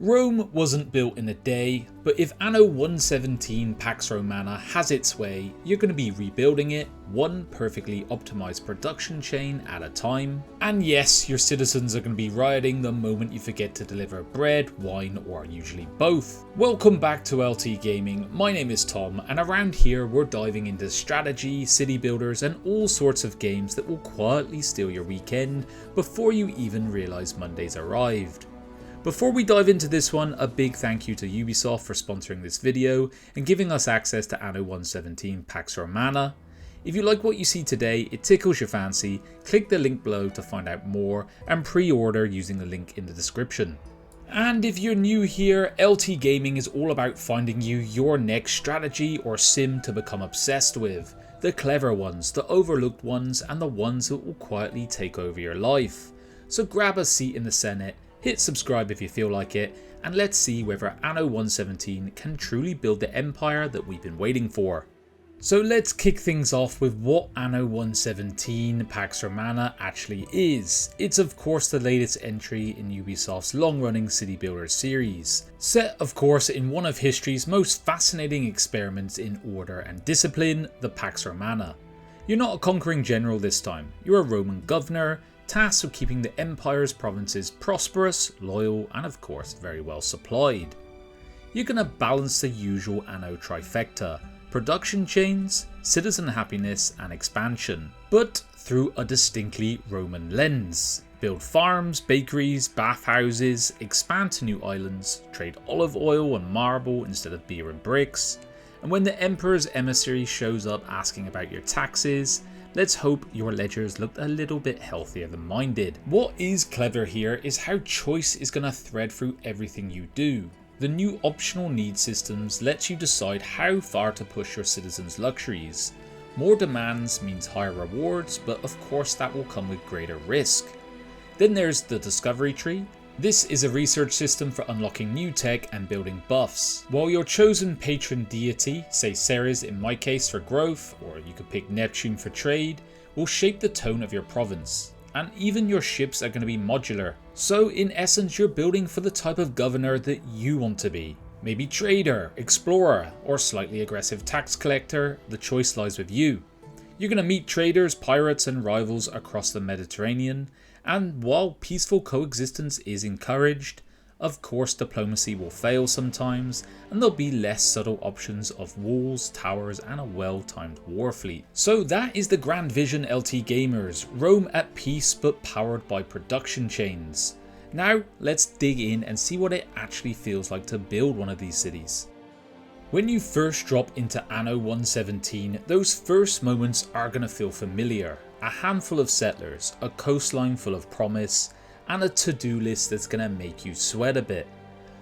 Rome wasn't built in a day, but if Anno 117 Pax Romana has its way, you're going to be rebuilding it one perfectly optimized production chain at a time. And yes, your citizens are going to be rioting the moment you forget to deliver bread, wine, or usually both. Welcome back to LT Gaming, my name is Tom, and around here we're diving into strategy, city builders, and all sorts of games that will quietly steal your weekend before you even realise Monday's arrived. Before we dive into this one, a big thank you to Ubisoft for sponsoring this video and giving us access to Anno 117 Pax Romana. If you like what you see today, it tickles your fancy, click the link below to find out more and pre-order using the link in the description. And if you're new here, LT Gaming is all about finding you your next strategy or sim to become obsessed with. The clever ones, the overlooked ones, and the ones that will quietly take over your life. So grab a seat in the Senate, hit subscribe if you feel like it, and let's see whether Anno 117 can truly build the empire that we've been waiting for. So let's kick things off with what Anno 117 Pax Romana actually is. It's of course the latest entry in Ubisoft's long-running city builder series, set of course in one of history's most fascinating experiments in order and discipline, the Pax Romana. You're not a conquering general this time, you're a Roman governor, tasked with keeping the empire's provinces prosperous, loyal, and of course very well supplied. You're going to balance the usual Anno trifecta: production chains, citizen happiness, and expansion, but through a distinctly Roman lens. Build farms, bakeries, bathhouses, expand to new islands, trade olive oil and marble instead of beer and bricks, and when the emperor's emissary shows up asking about your taxes, let's hope your ledgers looked a little bit healthier than mine did. What is clever here is how choice is going to thread through everything you do. The new optional need systems lets you decide how far to push your citizens' luxuries. More demands means higher rewards, but of course that will come with greater risk. Then there's the discovery tree. This is a research system for unlocking new tech and building buffs. While your chosen patron deity, say Ceres in my case for growth, or you could pick Neptune for trade, will shape the tone of your province. And even your ships are going to be modular. So in essence you're building for the type of governor that you want to be. Maybe trader, explorer, or slightly aggressive tax collector, the choice lies with you. You're going to meet traders, pirates and rivals across the Mediterranean, and while peaceful coexistence is encouraged, of course diplomacy will fail sometimes, and there'll be less subtle options of walls, towers, and a well-timed war fleet. So that is the grand vision, LT gamers. Rome at peace but powered by production chains. Now let's dig in and see what it actually feels like to build one of these cities. When you first drop into Anno 117, those first moments are going to feel familiar. A handful of settlers, a coastline full of promise, and a to-do list that's going to make you sweat a bit.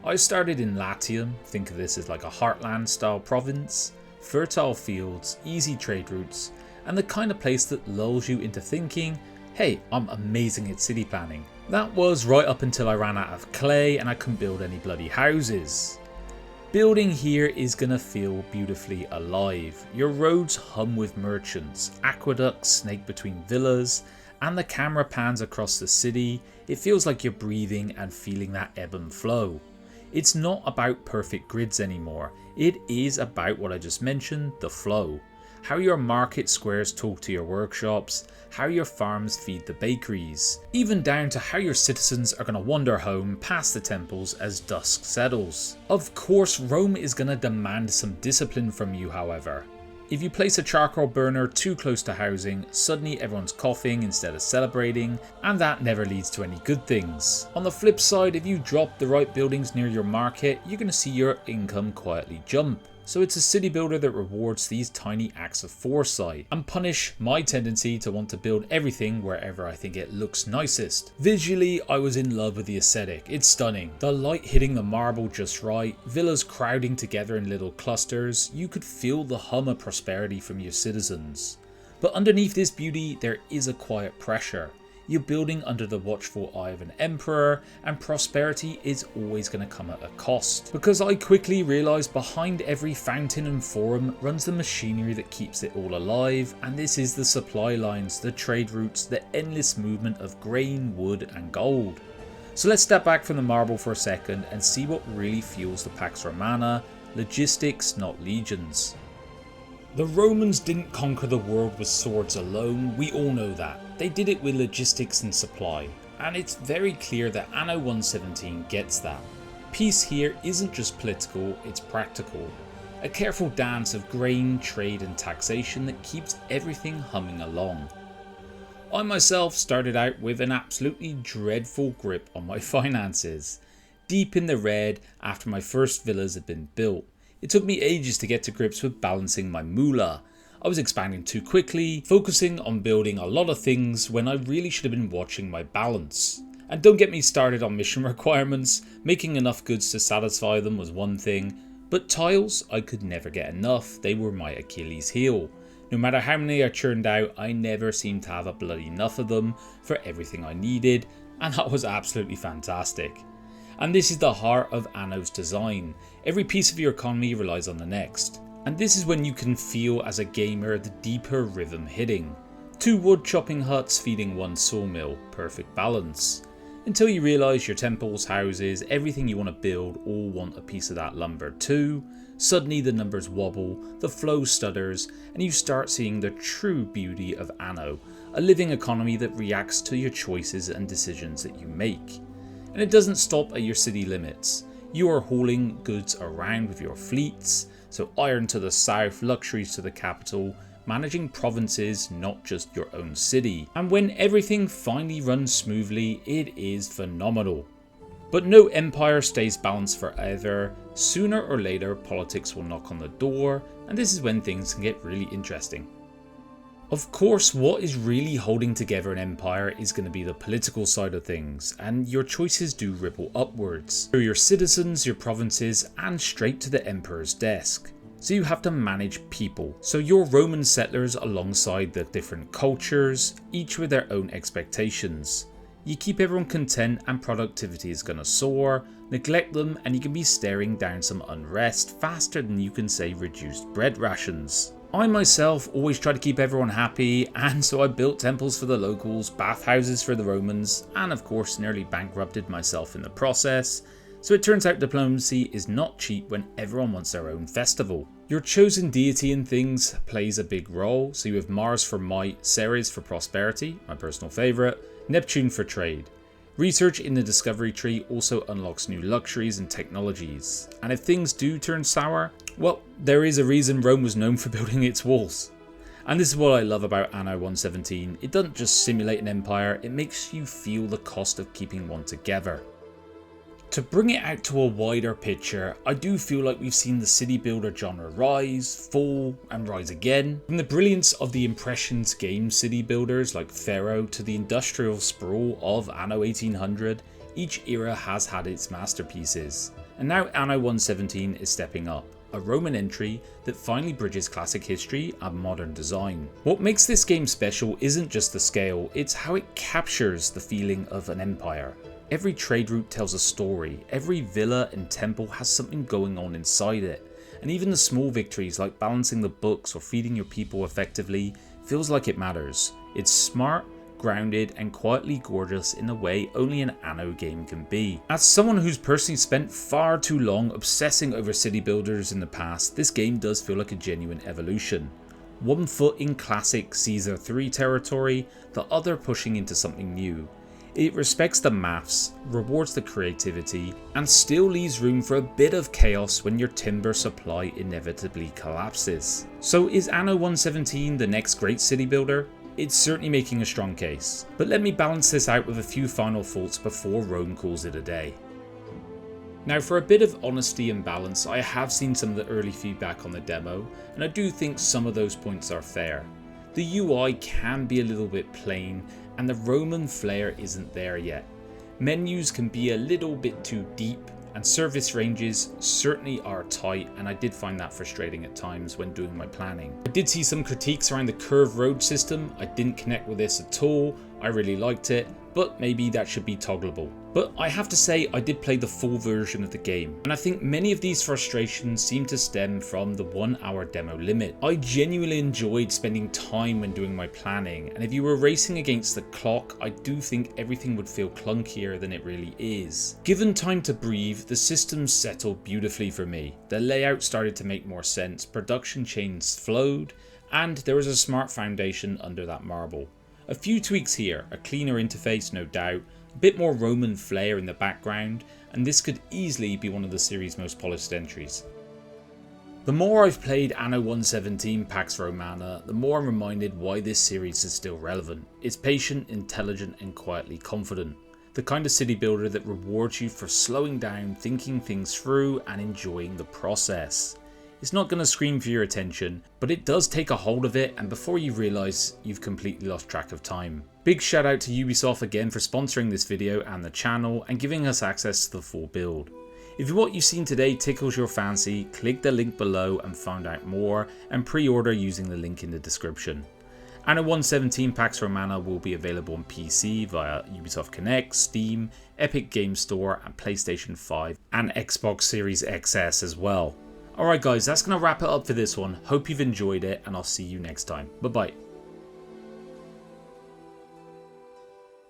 I started in Latium, think of this as like a heartland style province, fertile fields, easy trade routes, and the kind of place that lulls you into thinking, hey, I'm amazing at city planning. That was right up until I ran out of clay and I couldn't build any bloody houses. Building here is going to feel beautifully alive. Your roads hum with merchants, aqueducts snake between villas, and the camera pans across the city. It feels like you're breathing and feeling that ebb and flow. It's not about perfect grids anymore. It is about what I just mentioned, the flow. How your market squares talk to your workshops, how your farms feed the bakeries, even down to how your citizens are going to wander home past the temples as dusk settles. Of course, Rome is going to demand some discipline from you, however. If you place a charcoal burner too close to housing, suddenly everyone's coughing instead of celebrating, and that never leads to any good things. On the flip side, if you drop the right buildings near your market, you're going to see your income quietly jump. So it's a city builder that rewards these tiny acts of foresight and punish my tendency to want to build everything wherever I think it looks nicest. Visually, I was in love with the aesthetic. It's stunning. The light hitting the marble just right, villas crowding together in little clusters. You could feel the hum of prosperity from your citizens. But underneath this beauty, there is a quiet pressure. You're building under the watchful eye of an emperor, and prosperity is always going to come at a cost. Because I quickly realised behind every fountain and forum runs the machinery that keeps it all alive, and this is the supply lines, the trade routes, the endless movement of grain, wood and gold. So let's step back from the marble for a second and see what really fuels the Pax Romana: logistics, not legions. The Romans didn't conquer the world with swords alone, we all know that. They did it with logistics and supply, and it's very clear that Anno 117 gets that. Peace here isn't just political, it's practical. A careful dance of grain, trade and taxation that keeps everything humming along. I myself started out with an absolutely dreadful grip on my finances. Deep in the red after my first villas had been built. It took me ages to get to grips with balancing my moolah. I was expanding too quickly, focusing on building a lot of things when I really should have been watching my balance. And don't get me started on mission requirements. Making enough goods to satisfy them was one thing, but tiles I could never get enough. They were my Achilles heel. No matter how many I churned out, I never seemed to have a bloody enough of them for everything I needed, and that was absolutely fantastic. And this is the heart of Anno's design. Every piece of your economy relies on the next. And this is when you can feel as a gamer the deeper rhythm hitting. 2 wood chopping huts feeding 1 sawmill, perfect balance. Until you realise your temples, houses, everything you want to build all want a piece of that lumber too. Suddenly the numbers wobble, the flow stutters, and you start seeing the true beauty of Anno, a living economy that reacts to your choices and decisions that you make. And it doesn't stop at your city limits. You are hauling goods around with your fleets, so iron to the south, luxuries to the capital, managing provinces, not just your own city. And when everything finally runs smoothly, it is phenomenal. But no empire stays balanced forever. Sooner or later, politics will knock on the door, and this is when things can get really interesting. Of course, what is really holding together an empire is going to be the political side of things, and your choices do ripple upwards through your citizens, your provinces, and straight to the emperor's desk. So you have to manage people. So your Roman settlers alongside the different cultures, each with their own expectations. You keep everyone content and productivity is going to soar. Neglect them and you can be staring down some unrest faster than you can say reduced bread rations. I myself always try to keep everyone happy, and so I built temples for the locals, bathhouses for the Romans, and of course nearly bankrupted myself in the process. So it turns out diplomacy is not cheap when everyone wants their own festival. Your chosen deity in things plays a big role, so you have Mars for might, Ceres for prosperity, my personal favourite, Neptune for trade. Research in the discovery tree also unlocks new luxuries and technologies, and if things do turn sour, well, there is a reason Rome was known for building its walls. And this is what I love about Anno 117, it doesn't just simulate an empire, it makes you feel the cost of keeping one together. To bring it out to a wider picture, I do feel like we've seen the city builder genre rise, fall, and rise again. From the brilliance of the Impressions game city builders like Pharaoh to the industrial sprawl of Anno 1800, each era has had its masterpieces. And now Anno 117 is stepping up, a Roman entry that finally bridges classic history and modern design. What makes this game special isn't just the scale, it's how it captures the feeling of an empire. Every trade route tells a story, every villa and temple has something going on inside it, and even the small victories like balancing the books or feeding your people effectively feels like it matters. It's smart, grounded and quietly gorgeous in a way only an Anno game can be. As someone who's personally spent far too long obsessing over city builders in the past, this game does feel like a genuine evolution. One foot in classic Caesar 3 territory, the other pushing into something new. It respects the maths, rewards the creativity, and still leaves room for a bit of chaos when your timber supply inevitably collapses. So is Anno 117 the next great city builder? It's certainly making a strong case, but let me balance this out with a few final thoughts before Rome calls it a day. Now for a bit of honesty and balance, I have seen some of the early feedback on the demo, and I do think some of those points are fair. The UI can be a little bit plain, and the Roman flair isn't there yet. Menus can be a little bit too deep, and service ranges certainly are tight, and I did find that frustrating at times when doing my planning. I did see some critiques around the curved road system. I didn't connect with this at all. I really liked it, but maybe that should be toggleable. But I have to say, I did play the full version of the game, and I think many of these frustrations seem to stem from the 1 hour demo limit. I genuinely enjoyed spending time when doing my planning, and if you were racing against the clock, I do think everything would feel clunkier than it really is. Given time to breathe, the systems settled beautifully for me. The layout started to make more sense, production chains flowed, and there was a smart foundation under that marble. A few tweaks here, a cleaner interface no doubt, a bit more Roman flair in the background, and this could easily be one of the series' most polished entries. The more I've played Anno 117 Pax Romana, the more I'm reminded why this series is still relevant. It's patient, intelligent and quietly confident. The kind of city builder that rewards you for slowing down, thinking things through and enjoying the process. It's not going to scream for your attention, but it does take a hold of it, and before you realise, you've completely lost track of time. Big shout out to Ubisoft again for sponsoring this video and the channel and giving us access to the full build. If what you've seen today tickles your fancy, click the link below and find out more, and pre-order using the link in the description. Anno 117 Pax Romana will be available on PC via Ubisoft Connect, Steam, Epic Games Store and PlayStation 5 and Xbox Series XS as well. Alright guys, that's going to wrap it up for this one. Hope you've enjoyed it and I'll see you next time. Bye bye.